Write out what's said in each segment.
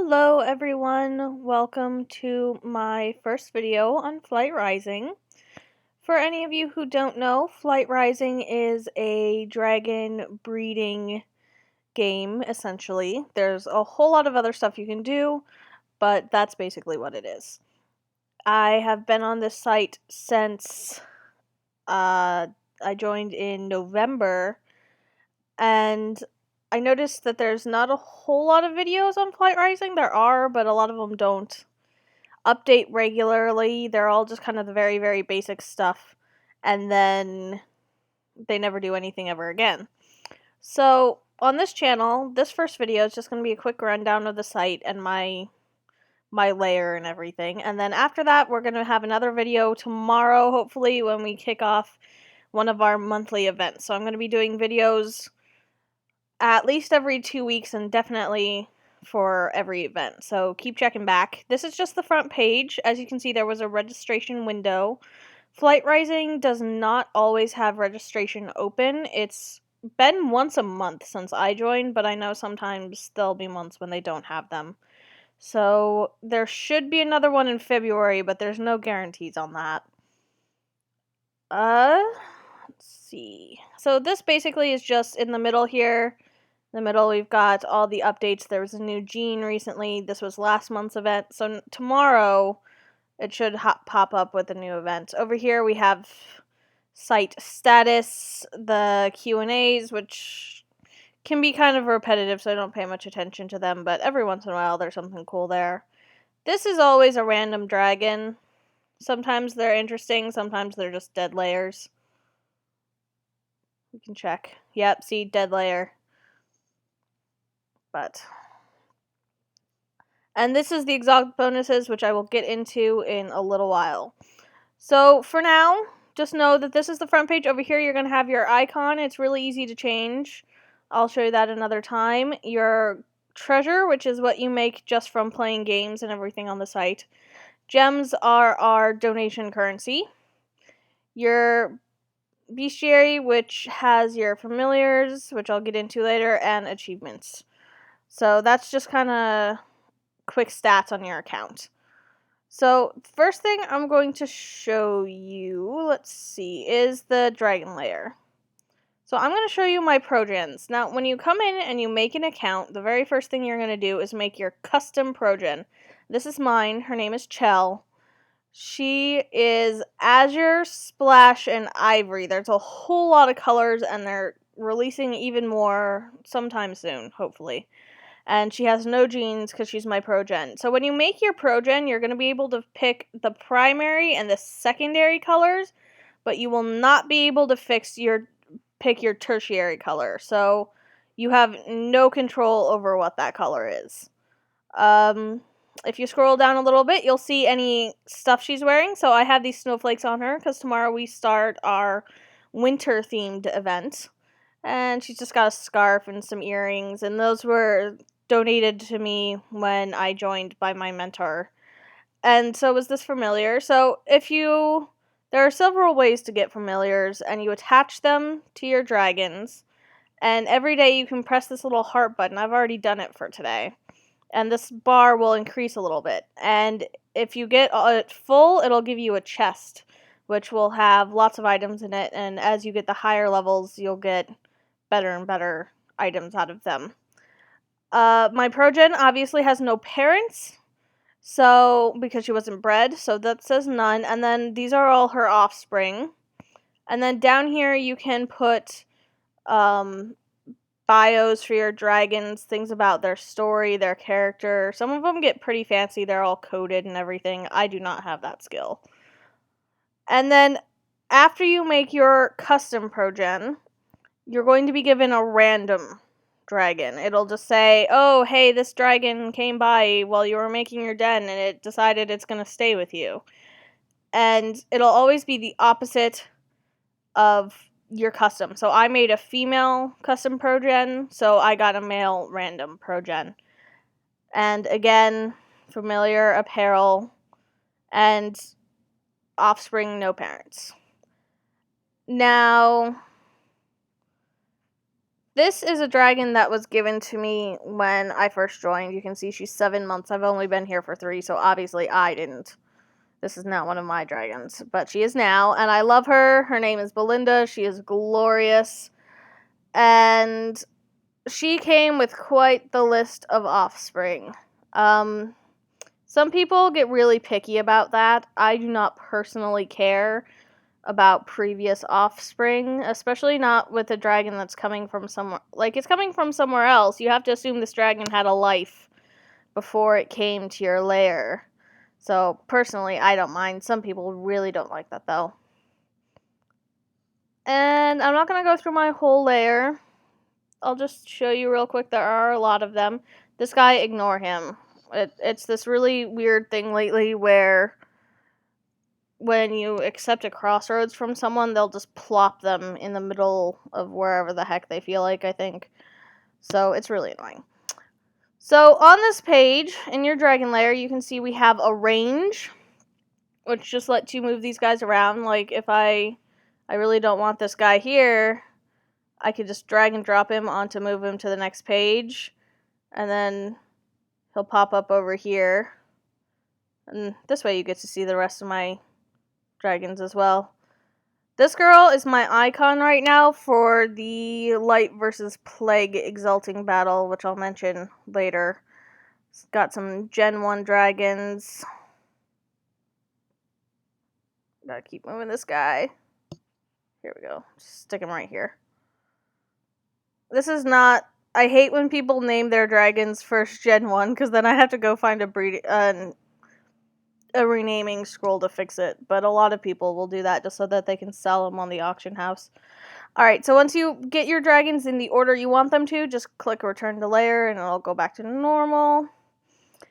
Hello everyone, welcome to my first video on Flight Rising. For any of you who don't know, Flight Rising is a dragon breeding game, essentially. There's a whole lot of other stuff you can do, but that's basically what it is. I have been on this site since I joined in November, and I noticed that there's not a whole lot of videos on Flight Rising. There are, but a lot of them don't update regularly. They're all just kind of the very, very basic stuff, and then they never do anything ever again. So, on this channel, this first video is just going to be a quick rundown of the site and my layer and everything. And then after that, we're going to have another video tomorrow, hopefully, when we kick off one of our monthly events. So I'm going to be doing videos at least every 2 weeks and definitely for every event. So keep checking back. This is just the front page. As you can see, there was a registration window. Flight Rising does not always have registration open. It's been once a month since I joined, but I know sometimes there'll be months when they don't have them. So there should be another one in February, but there's no guarantees on that. Let's see. So this basically is just in the middle here. In the middle, we've got all the updates. There was a new gene recently. This was last month's event. So tomorrow, it should pop up with a new event. Over here, we have site status, the Q&As, which can be kind of repetitive, so I don't pay much attention to them, but every once in a while, there's something cool there. This is always a random dragon. Sometimes they're interesting, sometimes they're just dead layers. You can check. Yep, see, dead layer. And this is the exotic bonuses, which I will get into in a little while. So for now, just know that this is the front page. Over here, you're going to have your icon. It's really easy to change. I'll show you that another time. Your treasure, which is what you make just from playing games and everything on the site. Gems are our donation currency. Your bestiary, which has your familiars, which I'll get into later, and achievements. So that's just kind of quick stats on your account. So first thing I'm going to show you, let's see, is the dragon layer. So I'm going to show you my progens. Now, when you come in and you make an account, the very first thing you're going to do is make your custom progen. This is mine. Her name is Chell. She is Azure, Splash, and Ivory. There's a whole lot of colors, and they're releasing even more sometime soon, hopefully. And she has no genes because she's my progen. So when you make your progen, you're going to be able to pick the primary and the secondary colors, but you will not be able to pick your tertiary color. So you have no control over what that color is. If you scroll down a little bit, you'll see any stuff she's wearing. So I have these snowflakes on her because tomorrow we start our winter-themed event. And she's just got a scarf and some earrings, and those were donated to me when I joined by my mentor. And so was this familiar. So there are several ways to get familiars, and you attach them to your dragons. And every day you can press this little heart button. I've already done it for today. And this bar will increase a little bit. And if you get it full, it'll give you a chest, which will have lots of items in it. And as you get the higher levels, you'll get better and better items out of them. My progen obviously has no parents, so because she wasn't bred, so that says none. And then these are all her offspring. And then down here you can put bios for your dragons, things about their story, their character. Some of them get pretty fancy. They're all coded and everything. I do not have that skill. And then after you make your custom progen, you're going to be given a random dragon. It'll just say, oh, hey, this dragon came by while you were making your den and it decided it's going to stay with you. And it'll always be the opposite of your custom. So I made a female custom progen, so I got a male random progen. And again, familiar, apparel, and offspring, no parents. Now, This is a dragon that was given to me when I first joined. You can see she's 7 months. I've only been here for 3, so obviously I didn't. This is not one of my dragons, but she is now, and I love her. Her name is Belinda. She is glorious, and she came with quite the list of offspring. Some people get really picky about that. I do not personally care about previous offspring, especially not with a dragon that's coming from somewhere. Like, it's coming from somewhere else. You have to assume this dragon had a life before it came to your lair. So, personally, I don't mind. Some people really don't like that, though. And I'm not going to go through my whole lair. I'll just show you real quick. There are a lot of them. This guy, ignore him. It's this really weird thing lately where when you accept a crossroads from someone, they'll just plop them in the middle of wherever the heck they feel like, I think. So it's really annoying. So on this page, in your dragon lair, you can see we have a range, which just lets you move these guys around. Like, if I really don't want this guy here, I could just drag and drop him onto move him to the next page, and then he'll pop up over here. And this way you get to see the rest of my dragons as well. This girl is my icon right now for the Light versus Plague Exalting battle, which I'll mention later. It's got some Gen 1 dragons. Gotta keep moving this guy. Here we go. Just stick him right here. This is not... I hate when people name their dragons first Gen 1, because then I have to go find a renaming scroll to fix it, but a lot of people will do that just so that they can sell them on the auction house. Alright, so once you get your dragons in the order you want them to, just click return to layer and it'll go back to normal.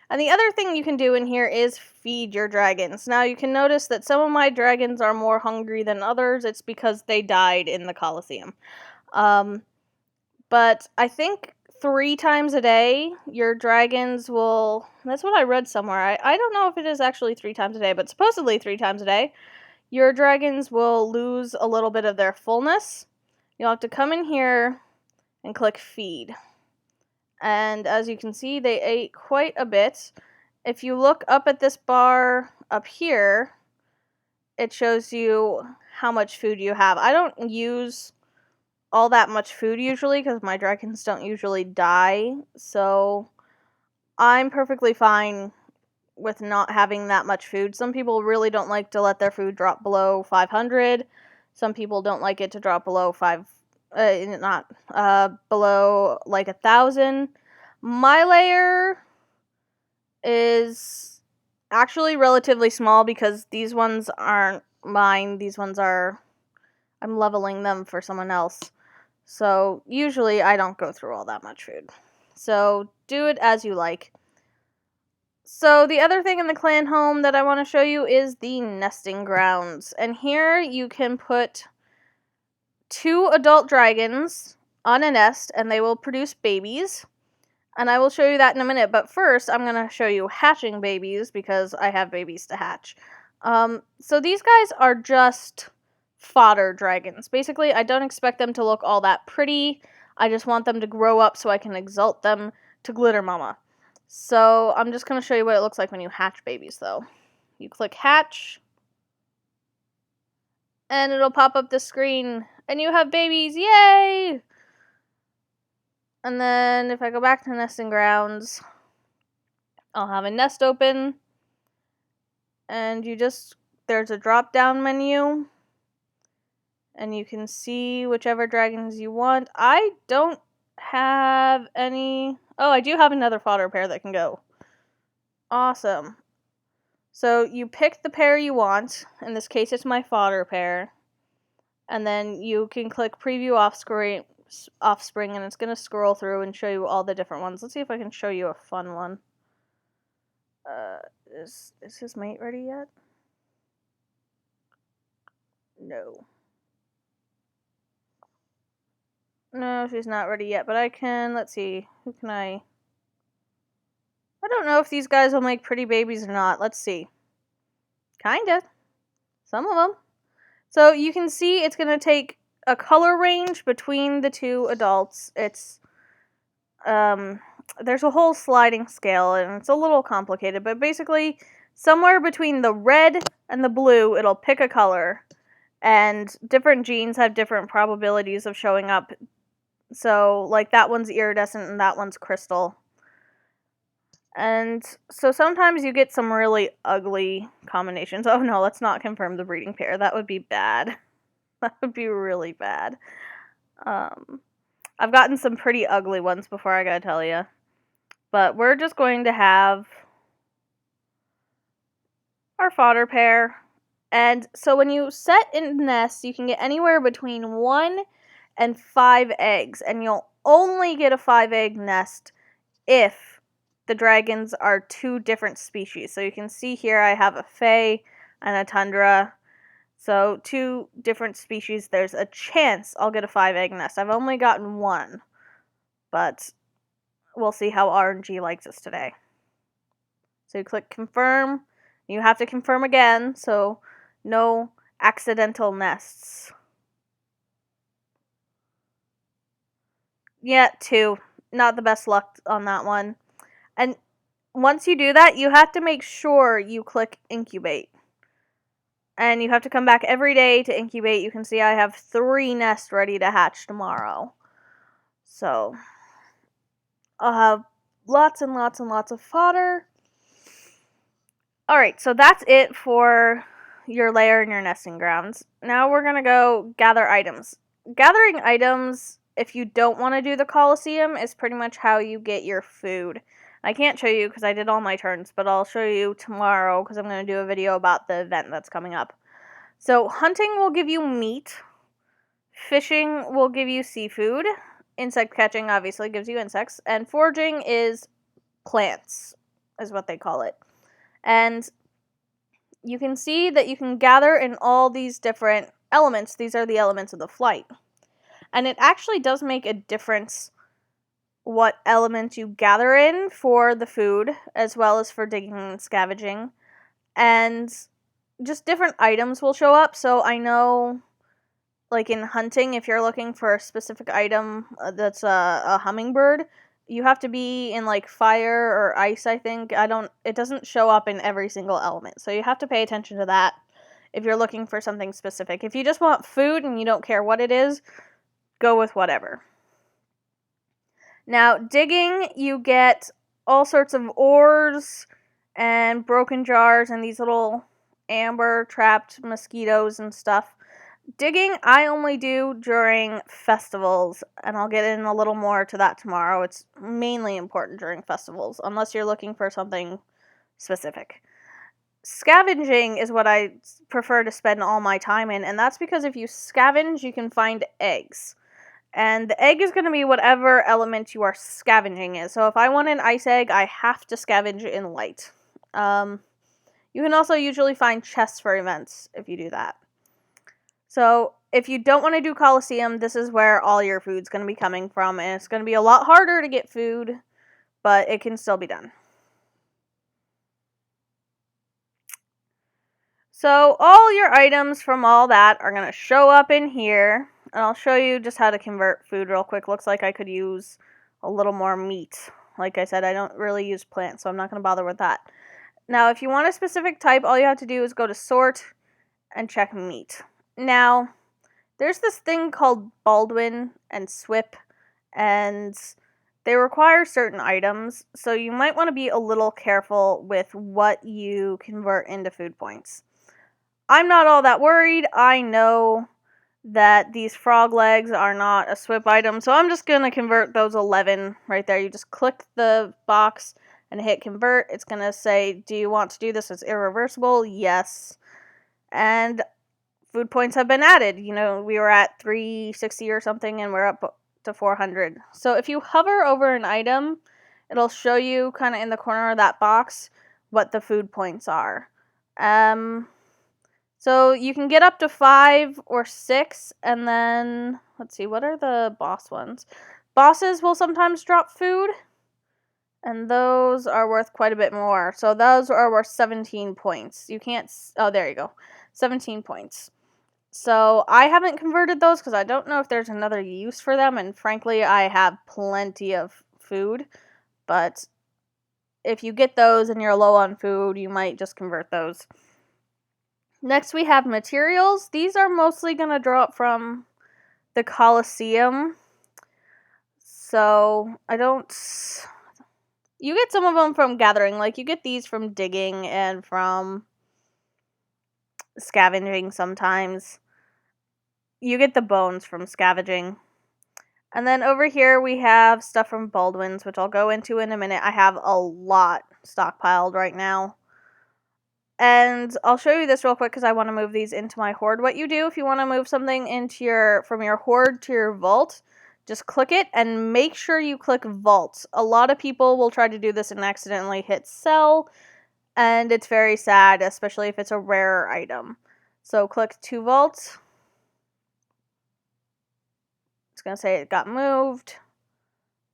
And the other thing you can do in here is feed your dragons. Now you can notice that some of my dragons are more hungry than others. It's because they died in the Colosseum. But I think 3 times a day, your dragons will... That's what I read somewhere. I don't know if it is actually 3 times a day, but supposedly 3 times a day, your dragons will lose a little bit of their fullness. You'll have to come in here and click feed. And as you can see, they ate quite a bit. If you look up at this bar up here, it shows you how much food you have. I don't use all that much food usually because my dragons don't usually die, so I'm perfectly fine with not having that much food. Some people really don't like to let their food drop below 500. Some people don't like it to drop below below like 1,000. My layer is actually relatively small because these ones aren't mine. These ones are... I'm leveling them for someone else. So, usually I don't go through all that much food. So, do it as you like. So, the other thing in the clan home that I want to show you is the nesting grounds. And here you can put 2 adult dragons on a nest and they will produce babies. And I will show you that in a minute. But first, I'm going to show you hatching babies because I have babies to hatch. So, these guys are just... fodder dragons. Basically, I don't expect them to look all that pretty. I just want them to grow up so I can exalt them to Glitter Mama. So, I'm just going to show you what it looks like when you hatch babies, though. You click hatch, and it'll pop up the screen, and you have babies. Yay! And then, if I go back to nesting grounds, I'll have a nest open, and there's a drop-down menu, and you can see whichever dragons you want. I don't have any... Oh, I do have another fodder pair that can go. Awesome. So you pick the pair you want. In this case, it's my fodder pair. And then you can click preview offspring, and it's going to scroll through and show you all the different ones. Let's see if I can show you a fun one. Is his mate ready yet? No. No, she's not ready yet, but I can... Let's see. Who can I don't know if these guys will make pretty babies or not. Let's see. Kinda. Some of them. So you can see it's going to take a color range between the two adults. It's there's a whole sliding scale, and it's a little complicated, but basically somewhere between the red and the blue, it'll pick a color, and different genes have different probabilities of showing up. So, like, that one's iridescent and that one's crystal. And so sometimes you get some really ugly combinations. Oh no, let's not confirm the breeding pair. That would be bad. That would be really bad. I've gotten some pretty ugly ones before, I gotta tell you. But we're just going to have our fodder pair. And so when you set in nests, you can get anywhere between 1 and 5 eggs. And you'll only get a 5-egg nest if the dragons are 2 different species. So you can see here I have a Fae and a Tundra. So 2 different species. There's a chance I'll get a 5-egg nest. I've only gotten 1. But we'll see how RNG likes us today. So you click confirm. You have to confirm again, so no accidental nests. Yeah, 2. Not the best luck on that one. And once you do that, you have to make sure you click incubate. And you have to come back every day to incubate. You can see I have 3 nests ready to hatch tomorrow. So I'll have lots and lots and lots of fodder. Alright, so that's it for your lair and your nesting grounds. Now we're going to go gather items. Gathering items, if you don't want to do the Colosseum, is pretty much how you get your food. I can't show you because I did all my turns, but I'll show you tomorrow because I'm going to do a video about the event that's coming up. So hunting will give you meat. Fishing will give you seafood. Insect catching obviously gives you insects. And foraging is plants, is what they call it. And you can see that you can gather in all these different elements. These are the elements of the flight. And it actually does make a difference what element you gather in for the food, as well as for digging and scavenging. And just different items will show up. So I know, like in hunting, if you're looking for a specific item that's a hummingbird, you have to be in like fire or ice, I think. It doesn't show up in every single element. So you have to pay attention to that if you're looking for something specific. If you just want food and you don't care what it is, go with whatever. Now, digging, you get all sorts of ores and broken jars and these little amber trapped mosquitoes and stuff. Digging, I only do during festivals, and I'll get in a little more to that tomorrow. It's mainly important during festivals, unless you're looking for something specific. Scavenging is what I prefer to spend all my time in, and that's because if you scavenge, you can find eggs. And the egg is going to be whatever element you are scavenging is. So if I want an ice egg, I have to scavenge in light. You can also usually find chests for events if you do that. So if you don't want to do Colosseum, this is where all your food's going to be coming from. And it's going to be a lot harder to get food, but it can still be done. So all your items from all that are going to show up in here. And I'll show you just how to convert food real quick. Looks like I could use a little more meat. Like I said, I don't really use plants, so I'm not going to bother with that. Now, if you want a specific type, all you have to do is go to sort and check meat. Now, there's this thing called Baldwin and SWIP, and they require certain items, so you might want to be a little careful with what you convert into food points. I'm not all that worried. I know that these frog legs are not a SWIP item, so I'm just going to convert those 11 right there. You just click the box and hit convert. It's going to say, do you want to do this as irreversible? Yes. And food points have been added. You know, we were at 360 or something, and we're up to 400. So if you hover over an item, it'll show you kind of in the corner of that box what the food points are. So you can get up to 5 or 6, and then, let's see, what are the boss ones? Bosses will sometimes drop food, and those are worth quite a bit more. So those are worth 17 points. You can't, oh, there you go, 17 points. So I haven't converted those because I don't know if there's another use for them, and frankly, I have plenty of food. But if you get those and you're low on food, you might just convert those. Next, we have materials. These are mostly going to drop from the Colosseum. So I don't... You get some of them from gathering. Like, you get these from digging and from scavenging sometimes. You get the bones from scavenging. And then over here we have stuff from Baldwin's, which I'll go into in a minute. I have a lot stockpiled right now. And I'll show you this real quick because I want to move these into my hoard. What you do if you want to move something into from your hoard to your vault, just click it and make sure you click vault. A lot of people will try to do this and accidentally hit sell, and it's very sad, especially if it's a rare item. So click to vault. It's going to say it got moved.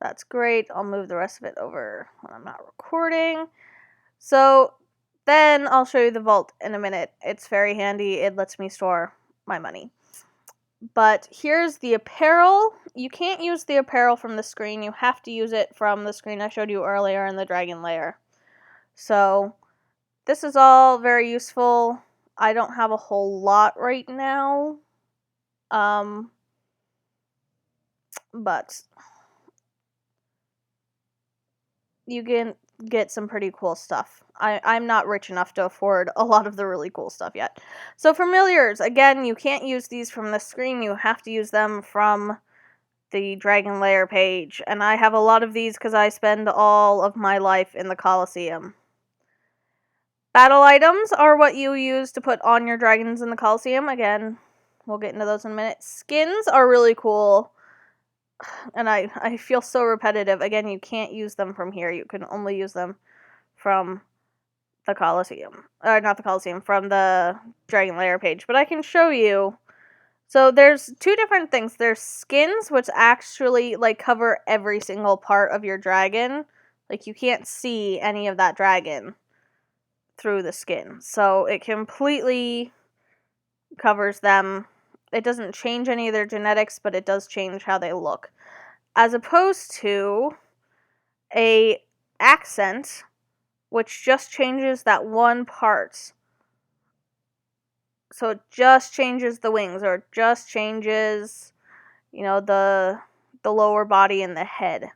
That's great. I'll move the rest of it over when I'm not recording. So then I'll show you the vault in a minute. It's very handy. It lets me store my money. But here's the apparel. You can't use the apparel from the screen. You have to use it from the screen I showed you earlier in the Dragon Lair. So this is all very useful. I don't have a whole lot right now. But you can get some pretty cool stuff. I'm not rich enough to afford a lot of the really cool stuff yet. So familiars, again, you can't use these from the screen. You have to use them from the Dragon Lair page. And I have a lot of these because I spend all of my life in the Colosseum. Battle items are what you use to put on your dragons in the Colosseum. Again, we'll get into those in a minute. Skins are really cool. And I feel so repetitive. Again, you can't use them from here. You can only use them from the Colosseum. Or not the Colosseum, from the Dragon Lair page. But I can show you. So there's two different things. There's skins, which actually like cover every single part of your dragon. Like you can't see any of that dragon through the skin. So it completely covers them. It doesn't change any of their genetics, but it does change how they look. As opposed to a accent, which just changes that one part. So it just changes the wings, or it just changes, you know, the lower body and the head.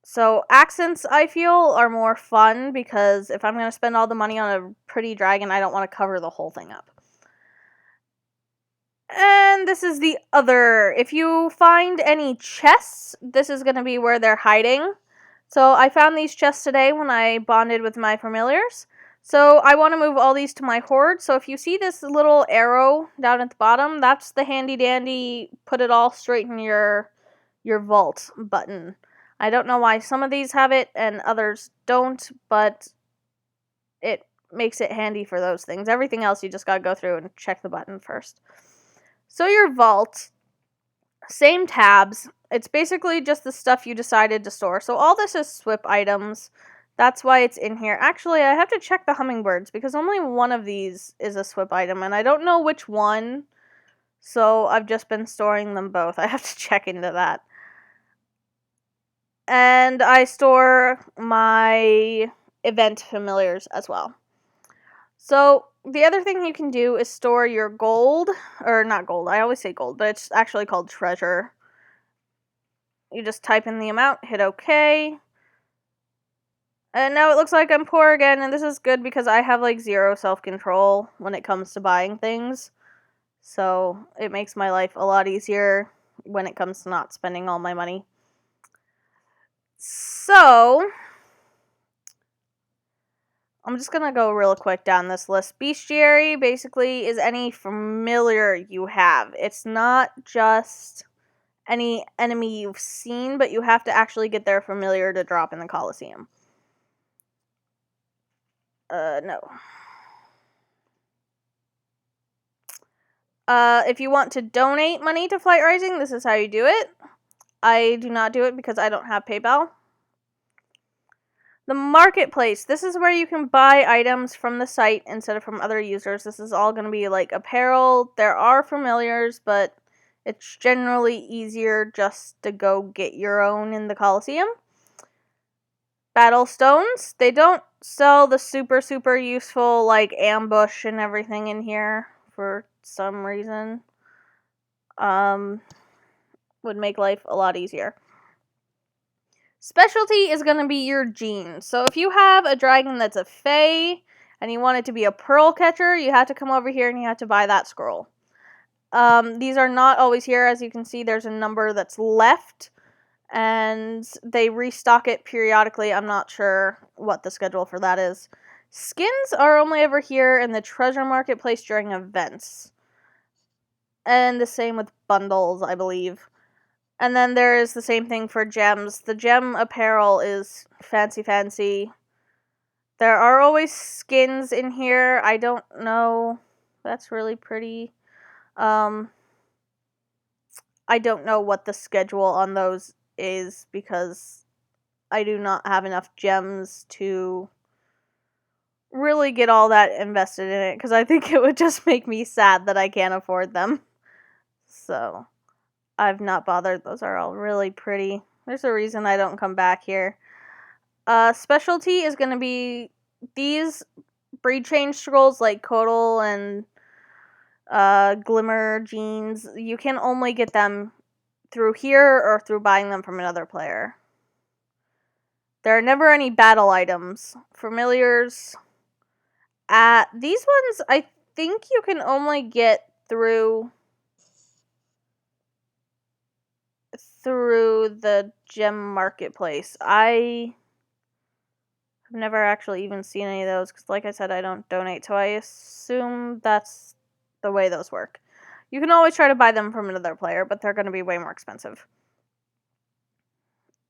So accents, I feel, are more fun because if I'm going to spend all the money on a pretty dragon, I don't want to cover the whole thing up. And this is the other. If you find any chests, this is going to be where they're hiding. So I found these chests today when I bonded with my familiars. So I want to move all these to my hoard. So if you see this little arrow down at the bottom, that's the handy dandy put it all straight in your vault button. I don't know why some of these have it and others don't, but it makes it handy for those things. Everything else you just gotta go through and check the button first. So your vault, same tabs. It's basically just the stuff you decided to store. So all this is SWIP items. That's why it's in here. Actually, I have to check the hummingbirds because only one of these is a SWIP item, and I don't know which one. So I've just been storing them both. I have to check into that. And I store my event familiars as well. So the other thing you can do is store your gold, or not gold, I always say gold, but it's actually called treasure. You just type in the amount, hit OK. And now it looks like I'm poor again, and this is good because I have like zero self-control when it comes to buying things. So it makes my life a lot easier when it comes to not spending all my money. So I'm just going to go real quick down this list. Bestiary basically is any familiar you have. It's not just any enemy you've seen, but you have to actually get their familiar to drop in the Colosseum. No. If you want to donate money to Flight Rising, this is how you do it. I do not do it because I don't have PayPal. The marketplace. This is where you can buy items from the site instead of from other users. This is all going to be like apparel. There are familiars, but it's generally easier just to go get your own in the Coliseum. Battle stones. They don't sell the super useful like ambush and everything in here for some reason. Would make life a lot easier. Specialty is going to be your genes. So if you have a dragon that's a Fae and you want it to be a pearl catcher, you have to come over here and you have to buy that scroll. These are not always here. As you can see, there's a number that's left, and they restock it periodically. I'm not sure what the schedule for that is. Skins are only ever here in the treasure marketplace during events. And the same with bundles, I believe. And then there is the same thing for gems. The gem apparel is fancy. There are always skins in here. I don't know. That's really pretty. I don't know what the schedule on those is because I do not have enough gems to really get all that invested in it, because I think it would just make me sad that I can't afford them. So I've not bothered. Those are all really pretty. There's a reason I don't come back here. Specialty is going to be these breed change scrolls like Kodal and Glimmer Jeans. You can only get them through here or through buying them from another player. There are never any battle items. Familiars. These ones, I think you can only get through the gem marketplace. I have never actually even seen any of those because, like I said, I don't donate, so I assume that's the way those work. You can always try to buy them from another player, but they're going to be way more expensive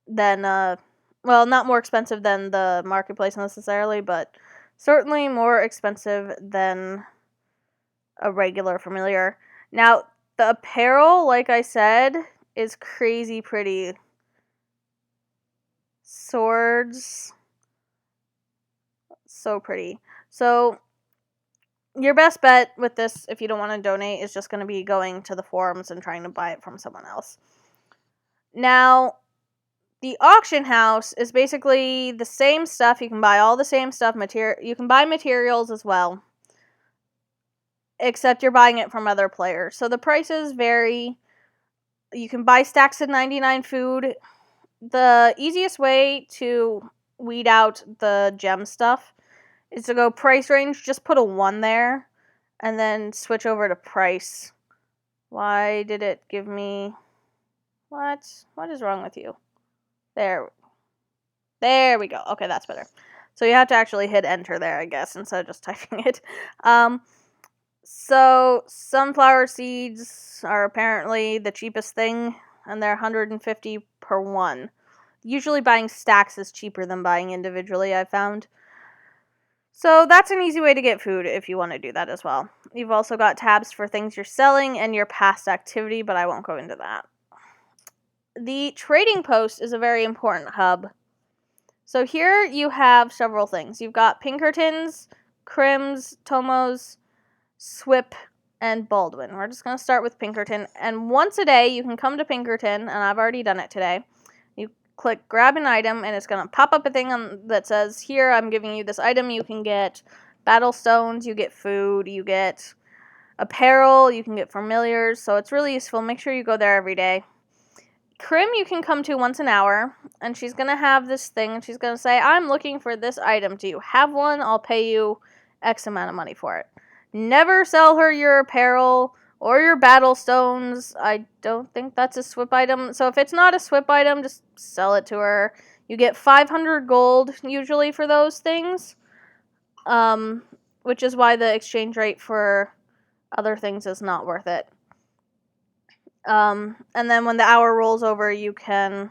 than, well, not more expensive than the marketplace necessarily, but certainly more expensive than a regular familiar. Now, the apparel, like I said, is crazy pretty. Swords. So pretty. So, your best bet with this, if you don't want to donate, is just going to be going to the forums and trying to buy it from someone else. Now, the auction house is basically the same stuff. You can buy all the same stuff. You can buy materials as well, except you're buying it from other players. So the prices vary. You can buy stacks of 99 food. The easiest way to weed out the gem stuff is to go price range. Just put a 1 there, and then switch over to price. Why did it give me... What is wrong with you? There we go. Okay, that's better. So you have to actually hit enter there, I guess, instead of just typing it. So sunflower seeds are apparently the cheapest thing, and they're 150 per one. Usually buying stacks is cheaper than buying individually, I've found. So that's an easy way to get food if you want to do that as well. You've also got tabs for things you're selling and your past activity, but I won't go into that. The trading post is a very important hub. So here you have several things. You've got Pinkertons, Crims, Tomos, Swip, and Baldwin. We're just going to start with Pinkerton. And once a day, you can come to Pinkerton, and I've already done it today. You click grab an item, and it's going to pop up a thing that says, here, I'm giving you this item. You can get battle stones, you get food, you get apparel, you can get familiars. So it's really useful. Make sure you go there every day. Crim you can come to once an hour, and she's going to have this thing, and she's going to say, I'm looking for this item. Do you have one? I'll pay you X amount of money for it. Never sell her your apparel or your battle stones. I don't think that's a SWIP item. So if it's not a SWIP item, just sell it to her. You get 500 gold usually for those things, which is why the exchange rate for other things is not worth it. And then when the hour rolls over, you can...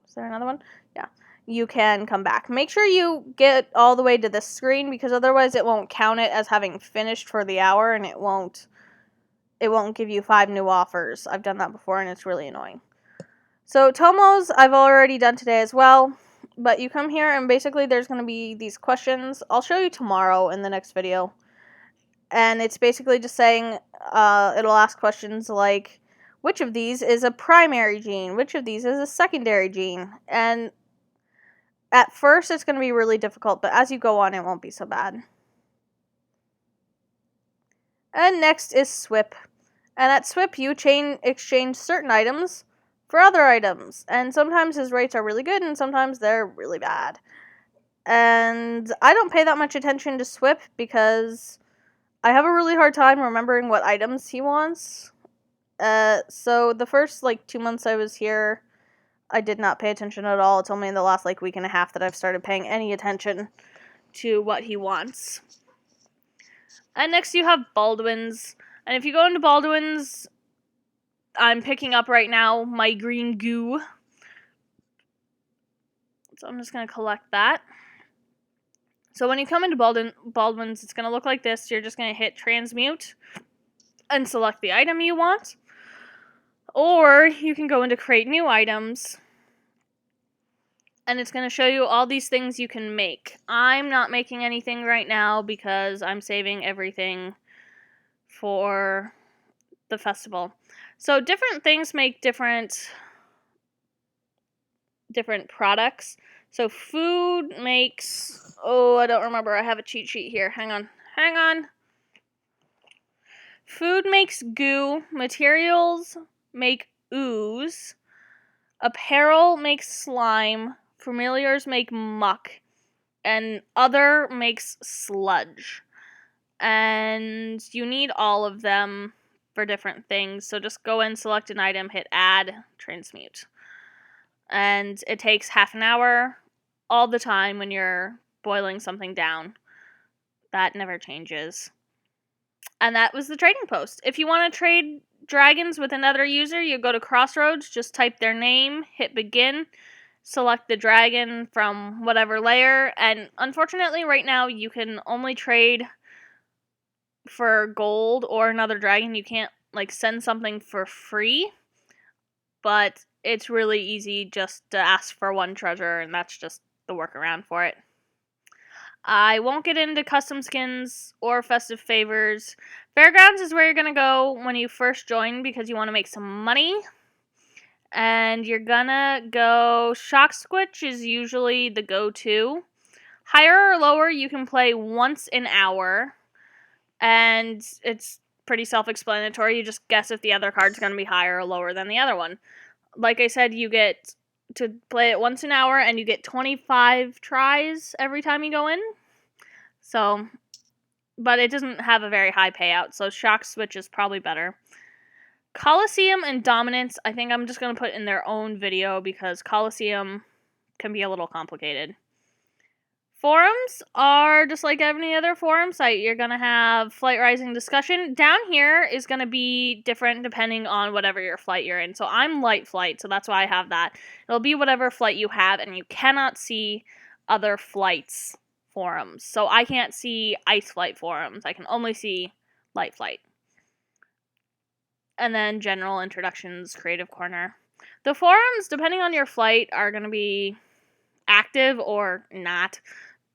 Is there another one? Yeah. You can come back. Make sure you get all the way to this screen, because otherwise it won't count it as having finished for the hour, and it won't give you 5 new offers. I've done that before, and it's really annoying. So Tomos, I've already done today as well. But you come here and basically there's going to be these questions. I'll show you tomorrow in the next video. And it's basically just saying, it'll ask questions like, which of these is a primary gene? Which of these is a secondary gene? And at first it's going to be really difficult, but as you go on, it won't be so bad. And next is SWIP. And at SWIP, you exchange certain items for other items. And sometimes his rates are really good, and sometimes they're really bad. And I don't pay that much attention to SWIP because I have a really hard time remembering what items he wants. So the first, 2 months I was here, I did not pay attention at all. It's only in the last, week and a half that I've started paying any attention to what he wants. And next you have Baldwin's. And if you go into Baldwin's, I'm picking up right now my green goo. So I'm just going to collect that. So when you come into Baldwin's, it's going to look like this. You're just going to hit transmute and select the item you want. Or you can go into create new items. And it's going to show you all these things you can make. I'm not making anything right now because I'm saving everything for the festival. So different things make different products. So food makes, I don't remember. I have a cheat sheet here. Hang on. Food makes goo. Materials make ooze. Apparel makes slime. Familiars make muck. And other makes sludge. And you need all of them for different things. So just go in, select an item, hit add, transmute. And it takes half an hour all the time when you're boiling something down. That never changes. And that was the trading post. If you want to trade dragons with another user, you go to Crossroads, just type their name, hit begin, select the dragon from whatever layer, and unfortunately right now you can only trade for gold or another dragon. You can't send something for free, but it's really easy just to ask for one treasure, and that's just the workaround for it. I won't get into custom skins or festive favors. Fairgrounds is where you're going to go when you first join because you want to make some money. And you're going to go... Shock Switch is usually the go-to. Higher or lower, you can play once an hour. And it's pretty self-explanatory. You just guess if the other card's going to be higher or lower than the other one. Like I said, you get to play it once an hour, and you get 25 tries every time you go in. So, but it doesn't have a very high payout, so Shock Switch is probably better. Coliseum and Dominance, I think I'm just going to put in their own video because Coliseum can be a little complicated. Forums are just like any other forum site. You're going to have Flight Rising discussion. Down here is going to be different depending on whatever your flight you're in. So I'm light flight, so that's why I have that. It'll be whatever flight you have, and you cannot see other flights forums. So I can't see ice flight forums. I can only see light flight. And then general introductions, creative corner. The forums, depending on your flight, are going to be active or not.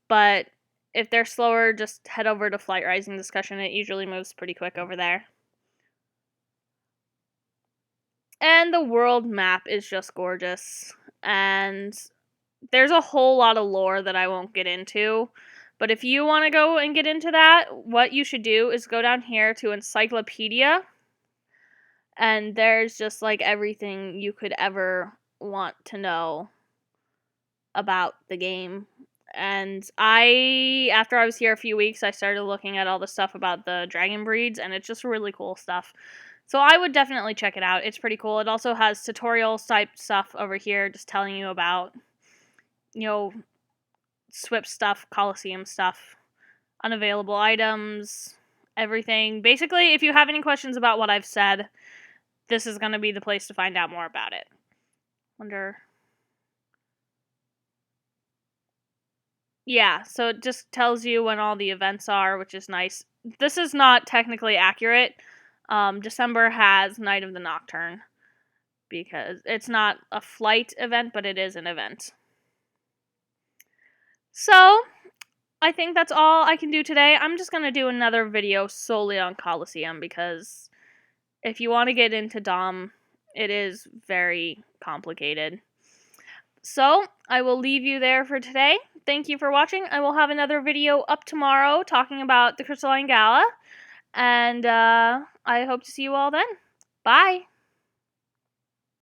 But if they're slower, just head over to Flight Rising discussion. It usually moves pretty quick over there. And the world map is just gorgeous. And there's a whole lot of lore that I won't get into. But if you want to go and get into that, what you should do is go down here to Encyclopedia. And there's just everything you could ever want to know about the game. And after I was here a few weeks, I started looking at all the stuff about the dragon breeds, and it's just really cool stuff. So I would definitely check it out. It's pretty cool. It also has tutorial type stuff over here, just telling you about, SWIP stuff, Coliseum stuff, unavailable items, everything. Basically, if you have any questions about what I've said, this is going to be the place to find out more about it. Yeah, so it just tells you when all the events are, which is nice. This is not technically accurate. December has Night of the Nocturne, because it's not a flight event, but it is an event. So, I think that's all I can do today. I'm just going to do another video solely on Colosseum because if you want to get into Dom, it is very complicated. So, I will leave you there for today. Thank you for watching. I will have another video up tomorrow talking about the Crystalline Gala. And I hope to see you all then. Bye!